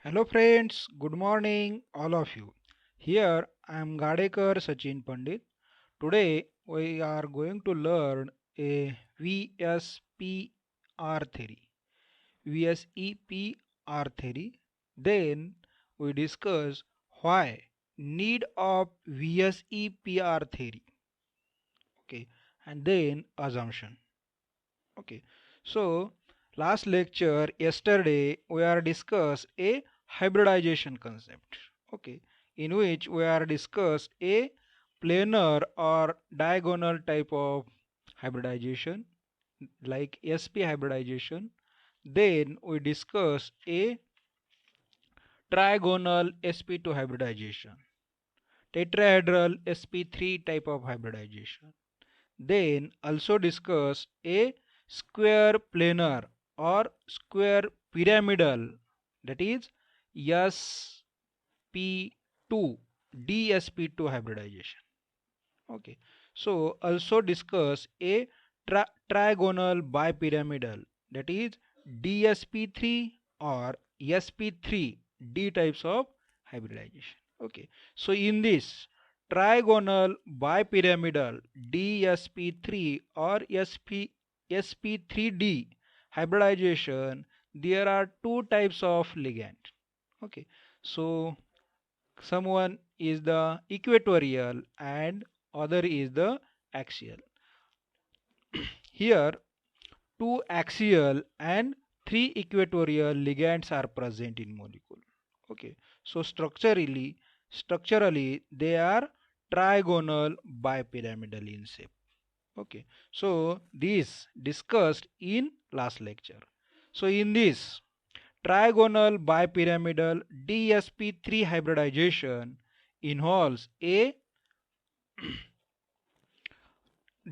Hello friends, good morning all of you. Here I am Gadekar Sachin Pandit. Today we are going to learn a VSPR theory. VSEPR theory. Then we discuss why need of VSEPR theory. Okay, and then assumption. Okay, so last lecture yesterday we are discuss a hybridization concept. Okay, in which we are discuss a planar or diagonal type of hybridization like SP hybridization. Then we discuss a trigonal sp2 hybridization, tetrahedral sp3 type of hybridization. Then also discuss a square planar or square pyramidal, that is SP2 DSP2 hybridization. Okay. So also discuss a trigonal bipyramidal, that is DSP3 or SP3 D types of hybridization. Okay. So in this trigonal bipyramidal DSP3 or SP3D hybridization, there are two types of ligand. Okay. So someone is the equatorial and other is the axial. Here two axial and three equatorial ligands are present in molecule. Okay, so structurally they are trigonal bipyramidal in shape. Okay, so this discussed in last lecture. So in this trigonal bipyramidal DSP3 hybridization involves a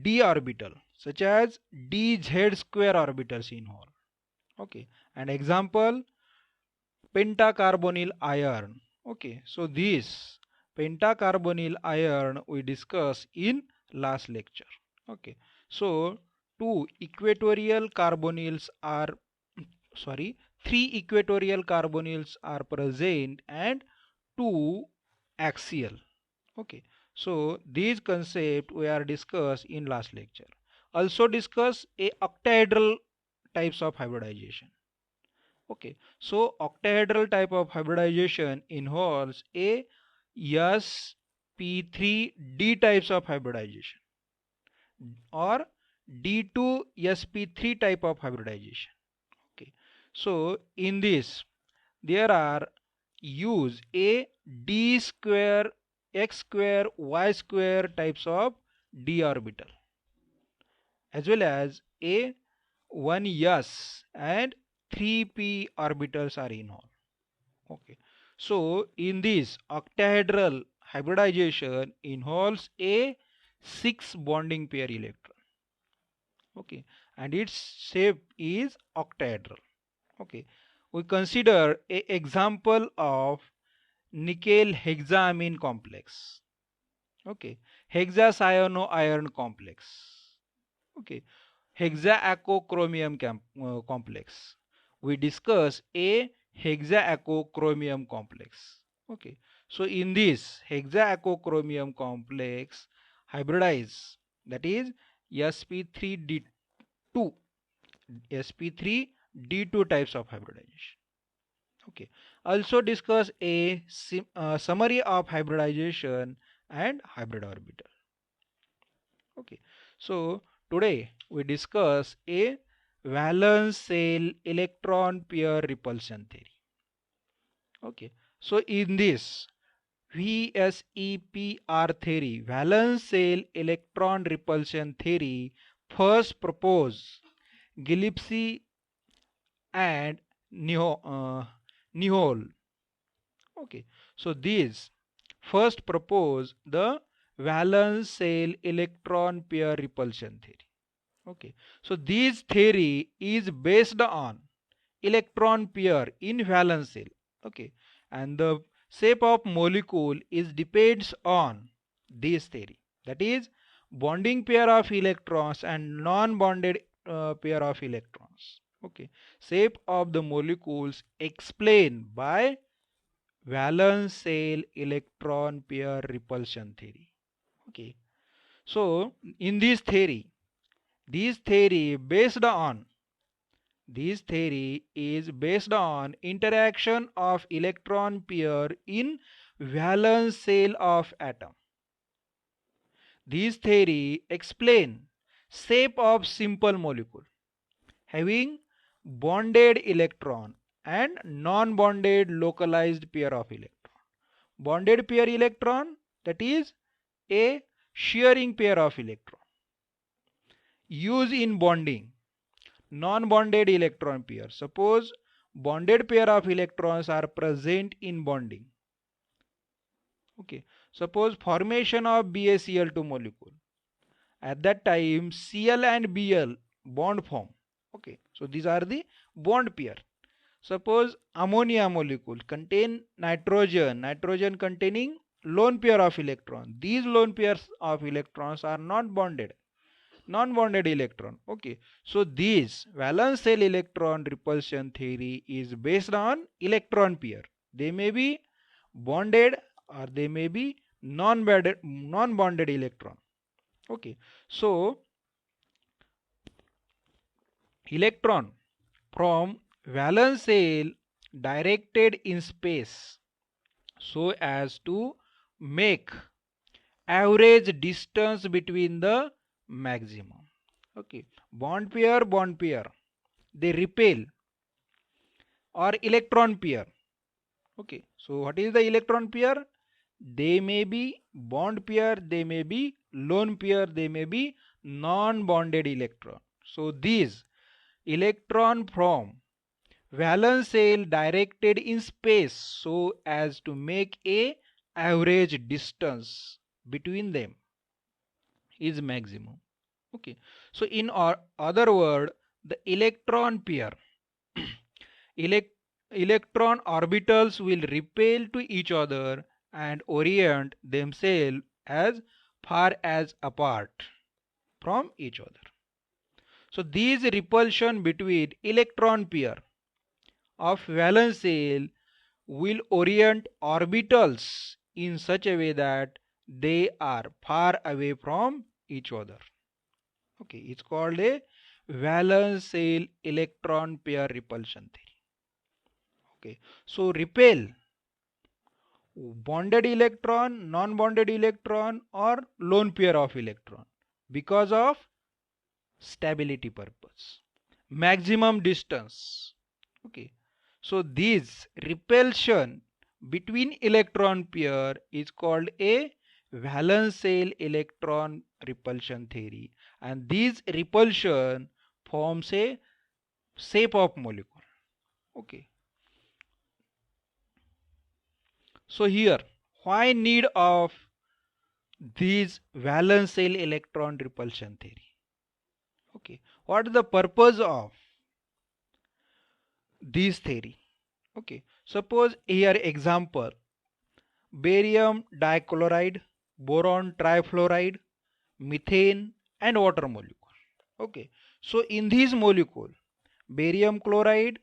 d orbital such as dz square orbitals involved. Okay, an example pentacarbonyl iron. Okay, so this pentacarbonyl iron we discussed in last lecture. Okay, so two equatorial carbonyls are sorry three equatorial carbonyls are present and two axial. Okay, so these concept we are discussed in last lecture. Also discuss a octahedral types of hybridization. Okay, so octahedral type of hybridization involves a sp3d types of hybridization or d2sp3 type of hybridization. Okay, so in this there are use a d square x square y square types of d orbital as well as a 1s and 3p orbitals are involved. Okay, so in this octahedral hybridization involves a 6 bonding pair electron. Okay, and its shape is octahedral. Okay, we consider a example of nickel hexamine complex. Okay, hexacyano-iron complex. Okay, hexaacrochromium complex. We discuss a hexaacrochromium complex. Okay, so in this hexaacrochromium complex hybridize, that is sp3d2 sp3d2 types of hybridization. Okay, also discuss a summary of hybridization and hybrid orbital. Okay, so today we discuss a valence shell electron pair repulsion theory. Okay, so in this VSEPR theory, valence shell electron repulsion theory first proposed Gillespie and Nihol. Okay, so these first propose the valence shell electron pair repulsion theory. Okay, so this theory is based on electron pair in valence shell. Okay, and the shape of molecule is depends on this theory. That is bonding pair of electrons and non-bonded pair of electrons. Okay, shape of the molecules explained by valence shell electron pair repulsion theory. Okay, so in this theory is based on interaction of electron pair in valence shell of atom. This theory explain shape of simple molecule having bonded electron and non-bonded localized pair of electron. Bonded pair electron, that is a shearing pair of electron used in bonding. Non-bonded electron pair, suppose bonded pair of electrons are present in bonding. Okay, suppose formation of BaCl2 molecule, at that time Cl and Bl bond form. Okay, so these are the bond pair. Suppose ammonia molecule contain nitrogen containing lone pair of electron. These lone pairs of electrons are not bonded, non-bonded electron. Okay, so this valence shell electron repulsion theory is based on electron pair. They may be bonded or they may be non-bonded electron. Okay, so electron from valence shell directed in space so as to make average distance between the maximum. Okay, bond pair they repel, or electron pair. Okay, so what is the electron pair? They may be bond pair, they may be lone pair, they may be non-bonded electron. So these electron from valence shell directed in space so as to make a average distance between them is maximum. Okay, so in other word, the electron pair elect electron orbitals will repel to each other and orient themselves as far as apart from each other. So these repulsion between electron pair of valence shell will orient orbitals in such a way that they are far away from each other. Okay, it's called a valence shell electron pair repulsion theory. Okay, so repel bonded electron, non-bonded electron, or lone pair of electron because of stability purpose, maximum distance. Okay, so this repulsion between electron pair is called a valence shell electron repulsion theory, and this repulsion forms a shape of molecule. Okay, so here why need of this valence shell electron repulsion theory? Okay, what is the purpose of this theory? Okay, suppose here example barium dichloride, boron trifluoride, methane and water molecule. Okay, so in these molecule barium chloride,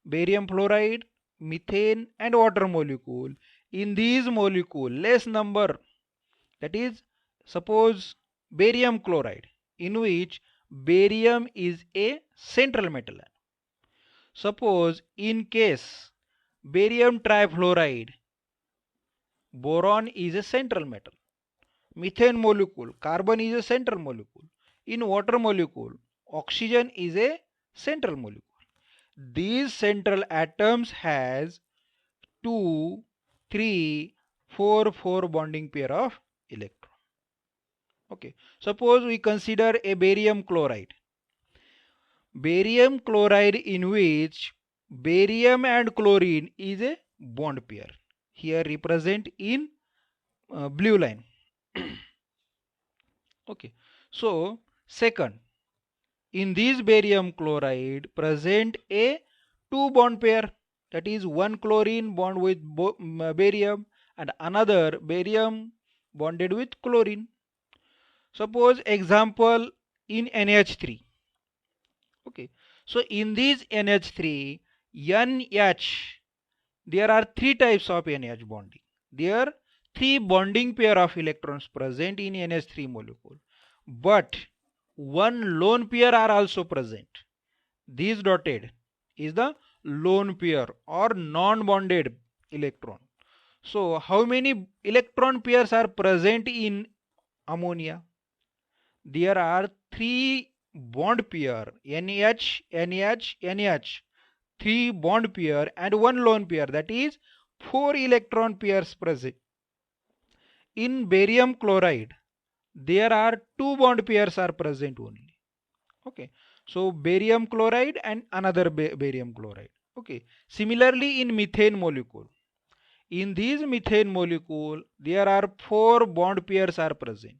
barium fluoride, methane and water molecule, in these molecule less number, that is suppose barium chloride in which barium is a central metal. Suppose in case barium trifluoride, boron is a central metal. Methane molecule, carbon is a central molecule. In water molecule, oxygen is a central molecule. These central atoms has 2, 3, 4 bonding pair of electron. Okay, suppose we consider a barium chloride. Barium chloride in which barium and chlorine is a bond pair. Here represent in blue line. Okay, so second, in this barium chloride present a 2 bond pair, that is one chlorine bond with barium and another barium bonded with chlorine. Suppose example in NH3. Okay, So in these NH3, NH, there are three types of NH bonding. There are three bonding pair of electrons present in NH3 molecule, but one lone pair are also present. This dotted is the lone pair or non-bonded electron. So how many electron pairs are present in ammonia? There are three bond pair, NH, NH, NH, three bond pair and one lone pair, that is four electron pairs present. In barium chloride, there are two bond pairs are present only. Okay, so barium chloride and another barium chloride. Okay, similarly in methane molecule, in these methane molecule there are four bond pairs are present,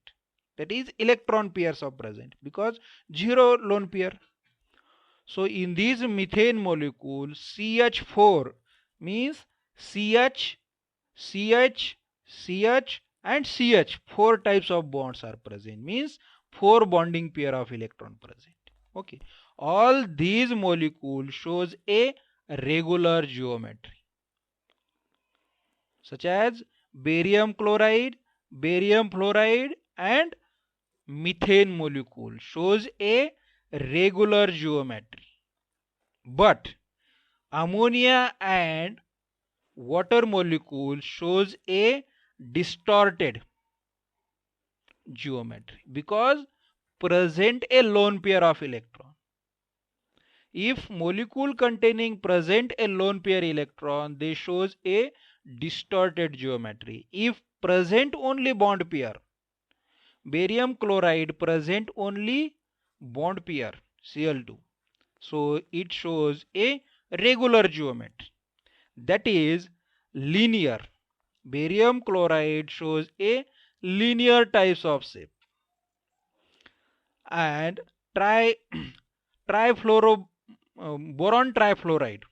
that is electron pairs are present because zero lone pair. So in these methane molecule, CH4 means CH, CH, CH and CH, four types of bonds are present, means four bonding pair of electron present. Okay, all these molecules shows a regular geometry, such as barium chloride, barium fluoride and methane molecule shows a regular geometry. But ammonia and water molecule shows a distorted geometry because present a lone pair of electron. If molecule containing present a lone pair electron, they shows a distorted geometry. If present only bond pair, barium chloride present only bond pair Cl2, so it shows a regular geometry, that is linear. Barium chloride shows a linear types of shape, and trifluoro boron trifluoride,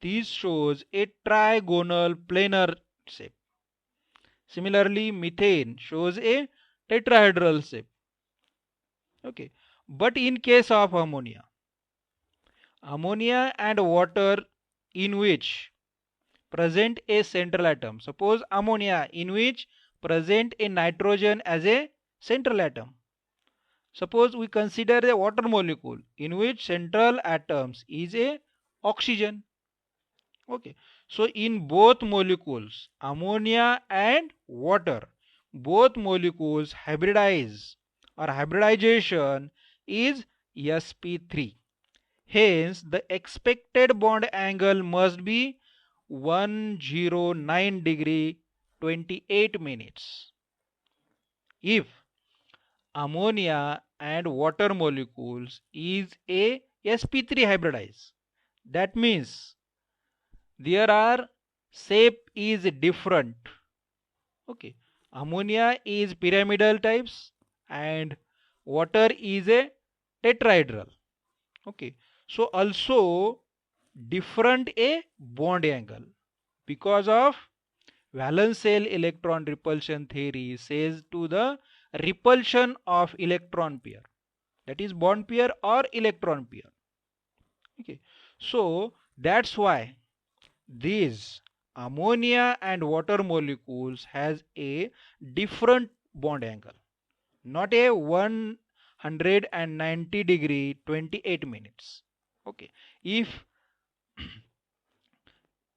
this shows a trigonal planar shape. Similarly, methane shows a tetrahedral shape. Okay, but in case of ammonia and water in which present a central atom, suppose ammonia in which present a nitrogen as a central atom, suppose we consider a water molecule in which central atoms is a oxygen. Okay, so in both molecules, ammonia and water, both molecules hybridize or hybridization is sp3. Hence, the expected bond angle must be 109 degree 28 minutes. If ammonia and water molecules is a sp3 hybridize, that means there are shape is different. Okay, ammonia is pyramidal types and water is a tetrahedral. Okay, so also different a bond angle because of valence shell electron repulsion theory says to the repulsion of electron pair, that is bond pair or electron pair. Okay, so that's why these ammonia and water molecules has a different bond angle, not a 190 degree 28 minutes. Okay, if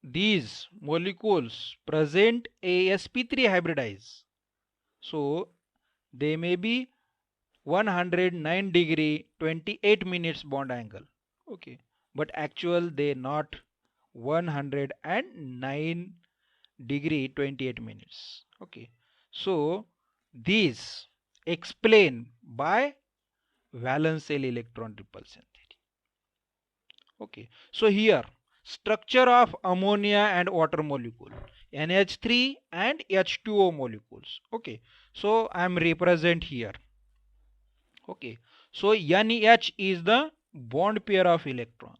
these molecules present a sp3 hybridize, so they may be 109 degree 28 minutes bond angle. Okay, but actual they not 109 degree 28 minutes. Okay, so these explain by valence shell electron repulsion theory. Okay, so here structure of ammonia and water molecule, NH3 and H2O molecules. Okay, so I am represent here. Okay, so NH is the bond pair of electron.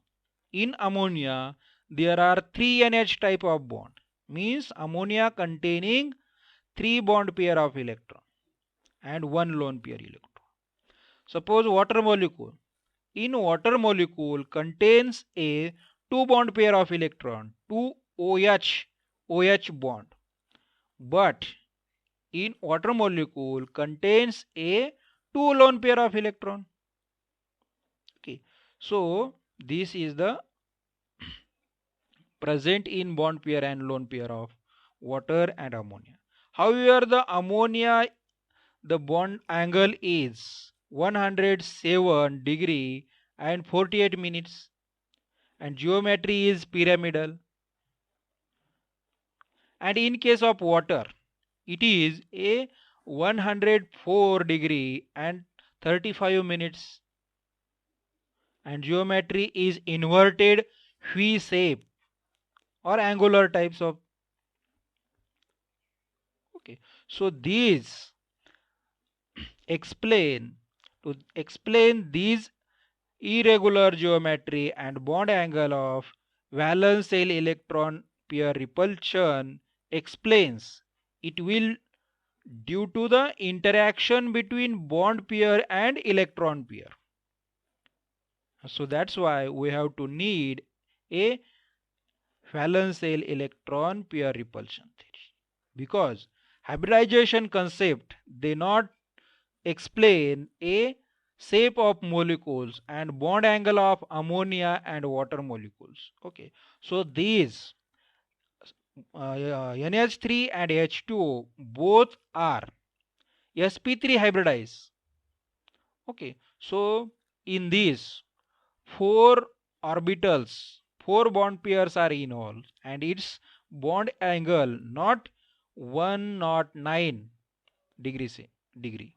In ammonia there are three NH type of bond, means ammonia containing three bond pair of electron and one lone pair electron. Suppose water molecule in water molecule contains a two bond pair of electron, two OH bond, but in water molecule contains a two lone pair of electron. Okay, so this is the present in bond pair and lone pair of water and ammonia. However, the ammonia, the bond angle is 107 degree and 48 minutes, and geometry is pyramidal. And in case of water, it is a 104 degree and 35 minutes, and geometry is inverted V shape or angular types of. Okay, so these explain these irregular geometry and bond angle of valence shell electron pair repulsion explains it will due to the interaction between bond pair and electron pair. So that's why we have to need a valence shell electron pair repulsion theory, because hybridization concept they not explain a shape of molecules and bond angle of ammonia and water molecules. Okay, so these NH3 and H2O both are sp3 hybridized. Okay, so in these four orbitals, four bond pairs are involved, and its bond angle not 109 degree,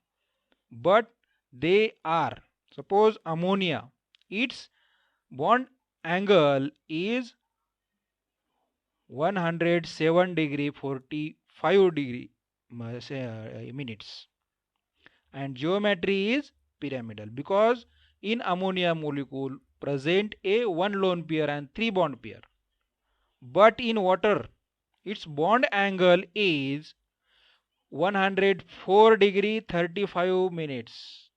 but they are, suppose ammonia, its bond angle is 107 degree 45 degree minutes, and geometry is pyramidal, because in ammonia molecule present a one lone pair and three bond pair, but in water its bond angle is 104 degree 35 minutes,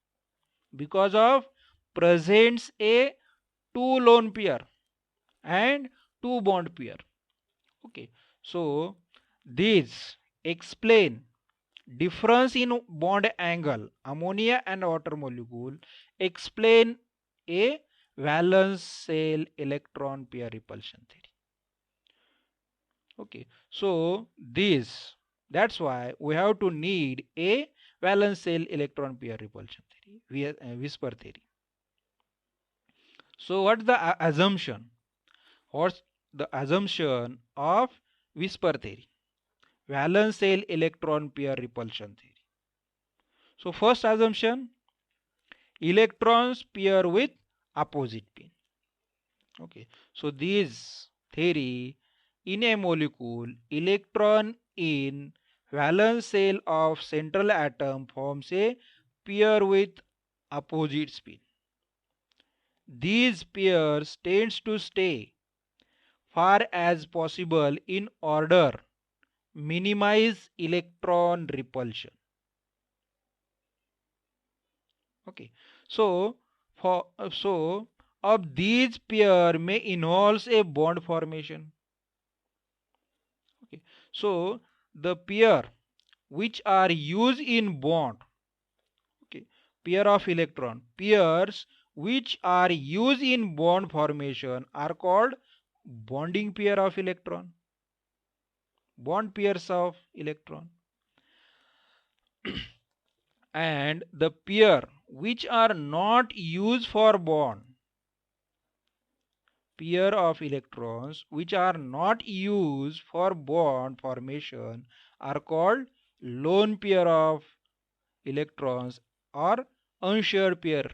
because of presents a two lone pair and two bond pair. Okay, so these explain difference in bond angle ammonia and water molecule explain a valence shell electron pair repulsion theory. Okay, so this, that's why we have to need a valence shell electron pair repulsion theory, whisper theory. So what's the assumption? What's the assumption of whisper theory, valence shell electron pair repulsion theory? So first assumption, electrons pair with opposite spin. Okay, so this theory, in a molecule electron in valence shell of central atom forms a pair with opposite spin. These pairs tends to stay far as possible in order minimize electron repulsion. Okay, so of these pair may involves a bond formation. Okay, so the pair which are used in bond, okay, pair of electron pairs which are used in bond formation are called bonding pair of electron, bond pairs of electron. And the pair which are not used for bond, pair of electrons which are not used for bond formation are called lone pair of electrons or unshared pair.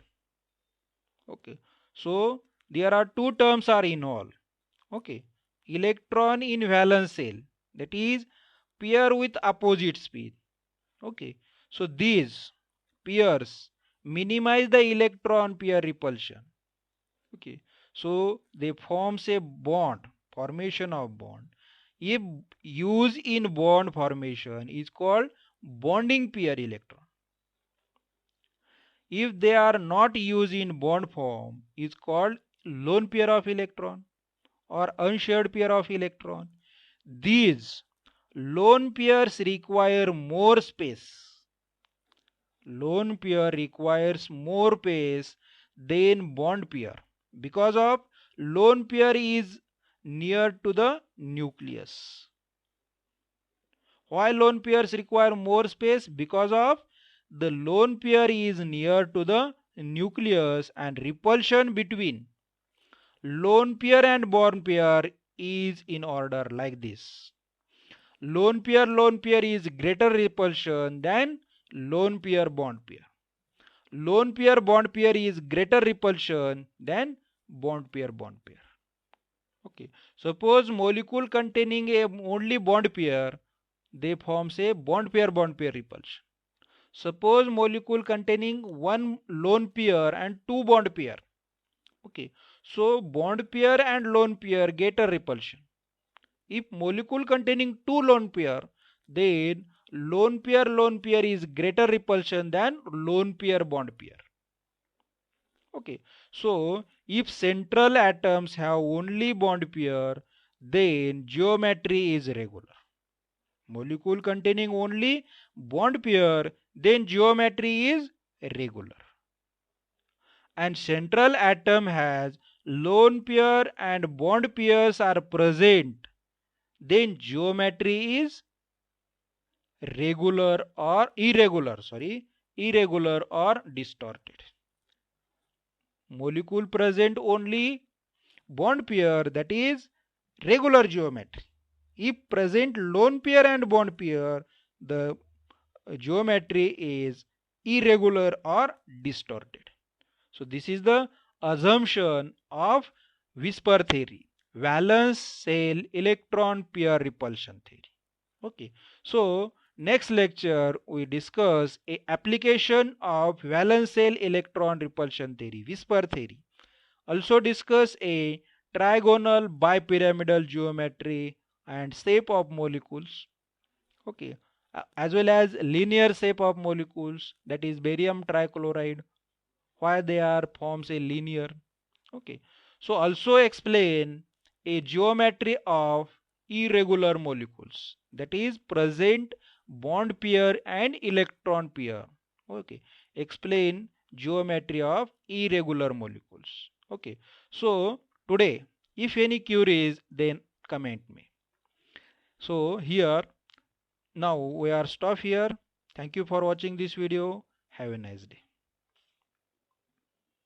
Okay, so there are two terms are involved. Okay, electron in valence shell, that is pair with opposite spin. Okay, so these pairs minimize the electron pair repulsion. Okay, so they forms a bond, formation of bond. If used in bond formation is called bonding pair electron. if they are not used in bond form is called lone pair of electron or unshared pair of electron. These lone pairs require more space. Lone pair requires more space than bond pair because of lone pair is near to the nucleus. Why lone pairs require more space? Because of the lone pair is near to the nucleus and repulsion between lone pair and bond pair is in order like this. Lone pair is greater repulsion than lone pair bond pair. Lone pair bond pair is greater repulsion than bond pair bond pair. Okay. Suppose molecule containing a only bond pair, they forms a bond pair repulsion. Suppose molecule containing one lone pair and two bond pair. Okay. So bond pair and lone pair get a repulsion. If molecule containing two lone pair, then lone pair is greater repulsion than lone pair bond pair. Okay. So if central atoms have only bond pair, then geometry is regular. Molecule containing only bond pair, then geometry is regular. And central atom has lone pair and bond pairs are present, then geometry is regular or irregular or distorted. Molecule present only bond pair, that is regular geometry. If present lone pair and bond pair, the geometry is irregular or distorted. So this is the assumption of whisper theory, valence shell electron pair repulsion theory. Okay. So next lecture we discuss a application of valence shell electron repulsion theory, whisper theory. Also discuss a trigonal bipyramidal geometry and shape of molecules. Okay. As well as linear shape of molecules, that is barium trichloride, why they are forms a linear. Okay. So also explain a geometry of irregular molecules, that is present bond pair and electron pair. Okay. Explain geometry of irregular molecules. Okay. So today if any queries then comment me. So here now we are stop here. Thank you for watching this video. Have a nice day.